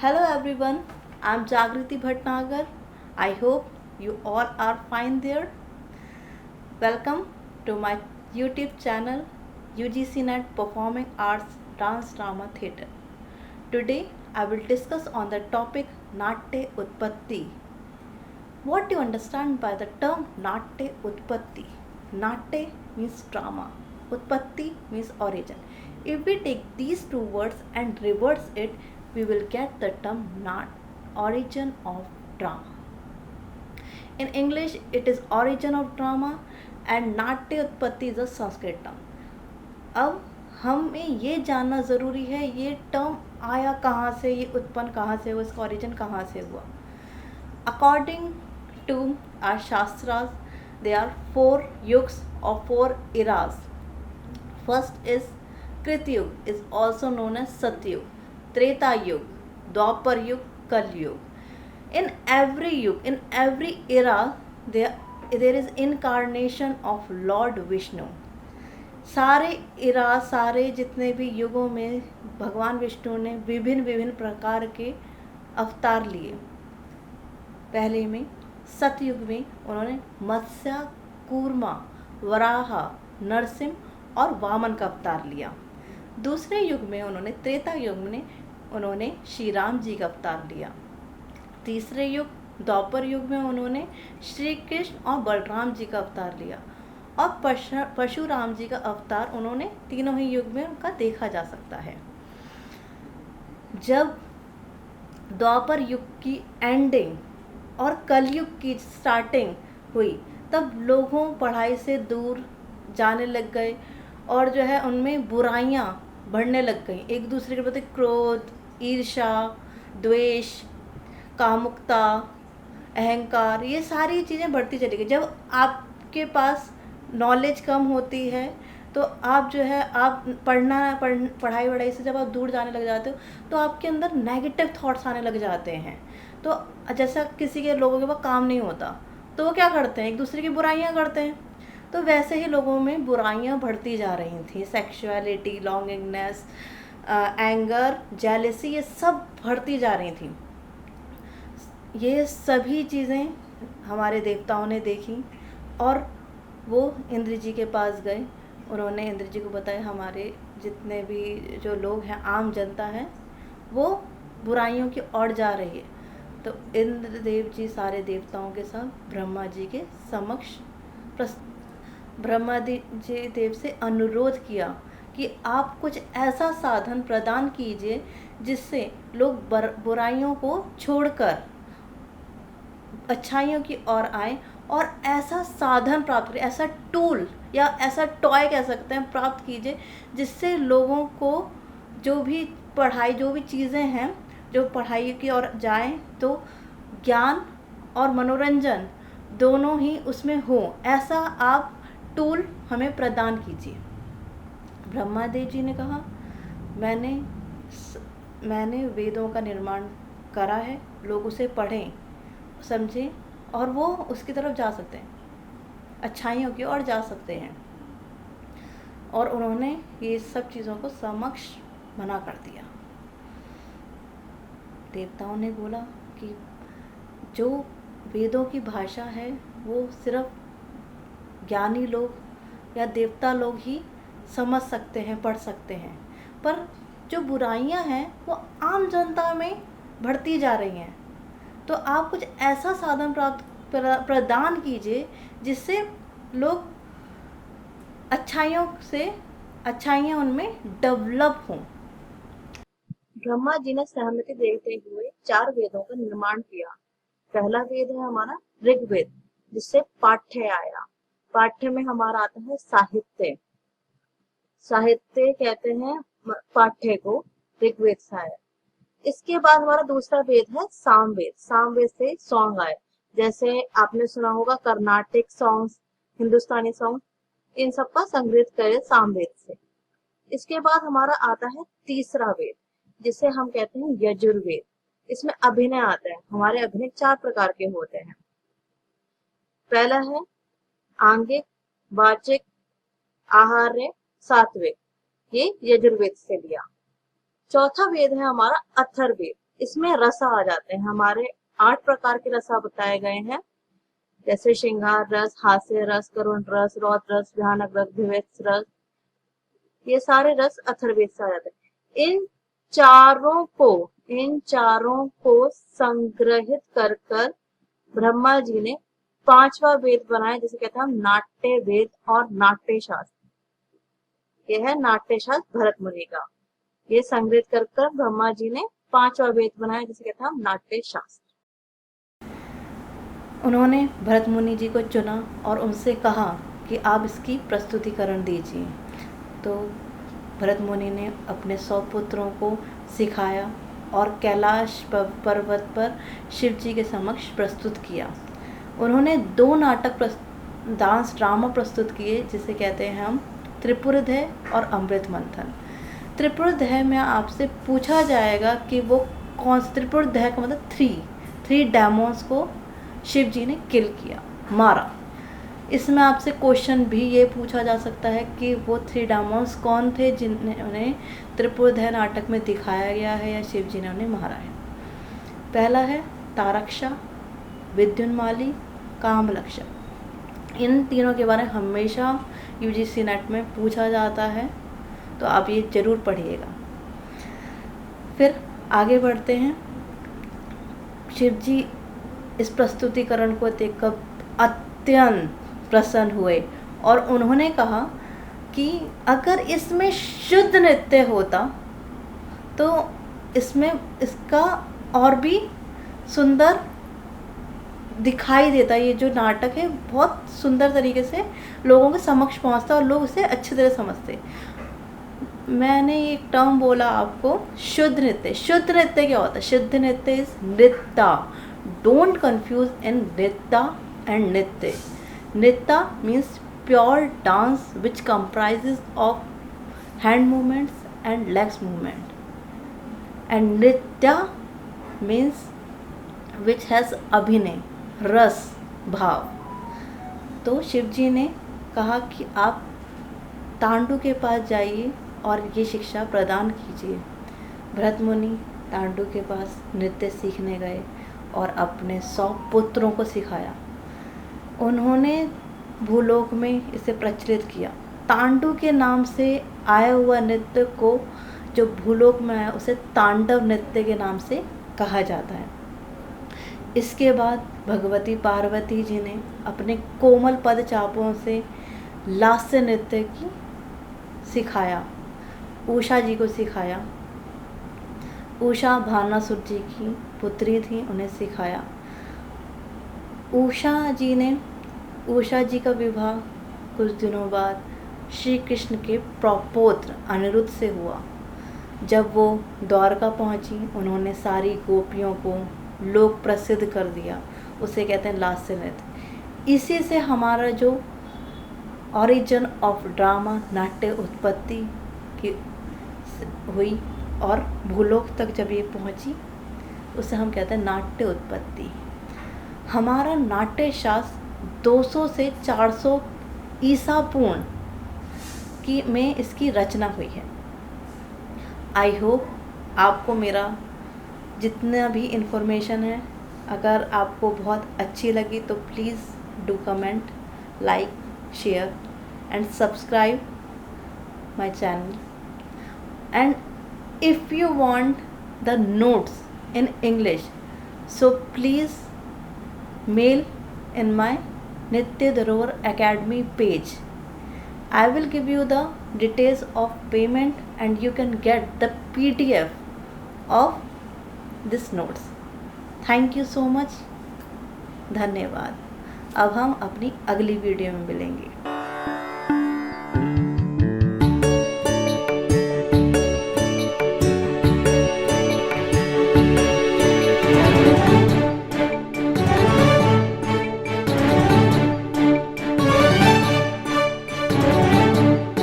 Hello everyone, I'm Jagriti Bhatnagar. I hope you all are fine there. Welcome to my YouTube channel UGC Net Performing Arts Dance Drama Theatre. Today I will discuss on the topic Natya Utpatti. What do you understand by the term Natya Utpatti? Natya means drama, Utpatti means origin. If we take these two words and reverse it, we will get the term origin of drama. In English, it is origin of drama and Natya Utpatti is a Sanskrit term. अब हमें ये जानना ज़रूरी है ये term आया कहाँ से, ये उत्पन्न कहाँ से हुआ, इसका ओरिजिन कहाँ से हुआ. According to our Shastras, there are 4 yugs or 4 eras. First is Krita Yug, is also known as Satyug, Treta Yug, Dwapar Yug, Kal Yug. In every yug, in every era, there is incarnation of Lord Vishnu. सारे इरा, सारे जितने भी युगों में भगवान विष्णु ने विभिन्न विभिन्न प्रकार के अवतार लिए. पहले में सतयुग में उन्होंने मत्स्य, कूर्मा, वराह, नरसिंह और वामन का अवतार लिया. दूसरे युग में उन्होंने त्रेता युग में उन्होंने श्री राम जी का अवतार लिया. तीसरे युग द्वापर युग में उन्होंने श्री कृष्ण और बलराम जी का अवतार लिया. और परशुराम जी का अवतार उन्होंने तीनों ही युग में उनका देखा जा सकता है. जब द्वापर युग की एंडिंग और कलयुग की स्टार्टिंग हुई तब लोगों पढ़ाई से दूर जाने लग गए और जो है उनमें बुराइयां बढ़ने लग गई. एक दूसरे के प्रति क्रोध, ईर्ष्या, द्वेष, कामुकता, अहंकार, ये सारी चीज़ें बढ़ती चली गई. जब आपके पास नॉलेज कम होती है तो आप जो है आप पढ़ाई वढ़ाई से जब आप दूर जाने लग जाते हो तो आपके अंदर नेगेटिव थॉट्स आने लग जाते हैं. तो जैसा किसी के लोगों के पास काम नहीं होता तो वो क्या करते हैं, एक दूसरे की बुराइयां करते हैं. तो वैसे ही लोगों में बुराइयां बढ़ती जा रही थी. सेक्सुअलिटी, लॉन्गिंगनेस, एंगर, जेलेसी, ये सब बढ़ती जा रही थी. ये सभी चीज़ें हमारे देवताओं ने देखी और वो इंद्र जी के पास गए. उन्होंने इंद्र जी को बताया हमारे जितने भी जो लोग हैं, आम जनता है, वो बुराइयों की ओर जा रही है. तो इंद्रदेव जी सारे देवताओं के साथ ब्रह्मा जी के समक्ष ब्रह्मा जी देव से अनुरोध किया कि आप कुछ ऐसा साधन प्रदान कीजिए जिससे लोग बुराइयों को छोड़कर अच्छाइयों की ओर आए और ऐसा साधन प्राप्त करें, ऐसा टूल या ऐसा टॉय कह सकते हैं प्राप्त कीजिए जिससे लोगों को जो भी पढ़ाई, जो भी चीज़ें हैं जो पढ़ाई की ओर जाएं तो ज्ञान और मनोरंजन दोनों ही उसमें हो, ऐसा आप टूल हमें प्रदान कीजिए. ब्रह्मा देव जी ने कहा मैंने वेदों का निर्माण करा है, लोग उसे पढ़ें, समझें और वो उसकी तरफ जा सकते हैं, अच्छाइयों की ओर जा सकते हैं. और उन्होंने ये सब चीज़ों को समक्ष मना कर दिया. देवताओं ने बोला कि जो वेदों की भाषा है वो सिर्फ ज्ञानी लोग या देवता लोग ही समझ सकते हैं, पढ़ सकते हैं, पर जो बुराइयां हैं वो आम जनता में बढ़ती जा रही हैं. तो आप कुछ ऐसा साधन प्रदान कीजिए जिससे लोग अच्छाइयाँ उनमें डेवलप हों. ब्रह्मा जी ने सहमति देते हुए 4 वेदों का निर्माण किया. पहला वेद है हमारा ऋग्वेद, जिससे पाठ्य आया. पाठ्य में हमारा आता है साहित्य. साहित्य कहते हैं पाठ्य को, ऋग्वेद से आया. इसके बाद हमारा दूसरा वेद है सामवेद. सामवेद से सॉन्ग आए, जैसे आपने सुना होगा कर्नाटिक सॉन्ग्स, हिंदुस्तानी सॉन्ग, इन सब का संग्रहित करे सामवेद से. इसके बाद हमारा आता है तीसरा वेद, जिसे हम कहते हैं यजुर्वेद. इसमें अभिनय आता है. हमारे अभिनय 4 प्रकार के होते हैं. पहला है आंगिक, वाचिक, आहार्य, सात्विक. ये यजुर्वेद से लिया. चौथा वेद है हमारा अथर्ववेद. इसमें रस आ जाते हैं। हमारे 8 प्रकार के रस बताए गए हैं, जैसे श्रृंगार रस, हास्य रस, करुण रस, रौद्र रस, भयानक रस, भीभत्स रस, ये सारे रस अथर्ववेद से आ जाते हैं। इन चारों को संग्रहित कर कर ब्रह्मा जी ने 5वां वेद बनाया, जिसे कहते हैं हम नाट्य वेद और नाट्य शास्त्र। यह है नाट्य शास्त्र भरत मुनि का। ये संग्रहित कर कर ब्रह्मा जी ने 5वां वेद बनाया, जिसे कहते हैं हम नाट्य शास्त्र। उन्होंने भरत मुनि जी को चुना और उनसे कहा कि आप इसकी प्रस्तुतिकरण दीजिए। तो भरत मुनि ने अपने 100 पुत्रों को सिखाया और कैलाश पर्वत पर शिव जी के समक्ष प्रस्तुत किया। उन्होंने 2 नाटक डांस ड्रामा प्रस्तुत किए, जिसे कहते हैं हम त्रिपुरध्याय और अमृत मंथन। त्रिपुरध्याय में आपसे पूछा जाएगा कि वो कौन सा, त्रिपुरध्याय का मतलब 3 डेमोन्स को शिव जी ने किल किया, मारा। इसमें आपसे क्वेश्चन भी ये पूछा जा सकता है कि वो 3 डेमोन्स कौन थे जिन्हें त्रिपुरध्याय नाटक में दिखाया गया है या शिव जी ने उन्हें मारा है। पहला है तारक्षा, विद्युन्माली, कामलक्षा। इन तीनों के बारे में हमेशा यूजीसी नेट में पूछा जाता है, तो आप ये ज़रूर पढ़िएगा। फिर आगे बढ़ते हैं। शिव जी इस प्रस्तुतिकरण को देखकर अत्यंत प्रसन्न हुए और उन्होंने कहा कि अगर इसमें शुद्ध नृत्य होता तो इसमें इसका और भी सुंदर दिखाई देता। ये जो नाटक है बहुत सुंदर तरीके से लोगों के समक्ष पहुंचता और लोग इसे अच्छी तरह समझते। मैंने एक टर्म बोला आपको, शुद्ध नृत्य। शुद्ध नृत्य क्या होता है? शुद्ध नृत्य इज नृत्य। डोंट कंफ्यूज इन नृत्य एंड नृत्य। नृत्य means pure dance which comprises of hand movements and legs movement, and nritya means which has अभिनय, रस, भाव। तो शिव जी ने कहा कि आप तांडु के पास जाइए और ये शिक्षा प्रदान कीजिए। भरत मुनि तांडु के पास नृत्य सीखने गए और अपने 100 पुत्रों को सिखाया। उन्होंने भूलोक में इसे प्रचलित किया। तांडु के नाम से आया हुआ नृत्य को जो भूलोक में आया उसे तांडव नृत्य के नाम से कहा जाता है। इसके बाद भगवती पार्वती जी ने अपने कोमल पद चापों से लास्य नृत्य की सिखाया, उषा जी को सिखाया। उषा भानासुर जी की पुत्री थी, उन्हें सिखाया। उषा जी का विवाह कुछ दिनों बाद श्री कृष्ण के प्रपौत्र अनिरुद्ध से हुआ। जब वो द्वारका पहुंची, उन्होंने सारी गोपियों को लोक प्रसिद्ध कर दिया। उसे कहते हैं लास्य नृत्य। इसी से हमारा जो ओरिजिन ऑफ ड्रामा नाट्य उत्पत्ति की हुई और भूलोक तक जब ये पहुंची, उसे हम कहते हैं नाट्य उत्पत्ति। हमारा नाट्य शास्त्र 200 से 400 ईसा पूर्व की में इसकी रचना हुई है। आई होप आपको मेरा जितना भी इन्फॉर्मेशन है, अगर आपको बहुत अच्छी लगी तो please do comment, like, share and subscribe my channel. And if you want the notes in English, so please mail in my Nitya Dharohar Academy page. I will give you the details of payment and you can get the PDF of this notes. Thank you so much. धन्यवाद। अब हम अपनी अगली video में मिलेंगे।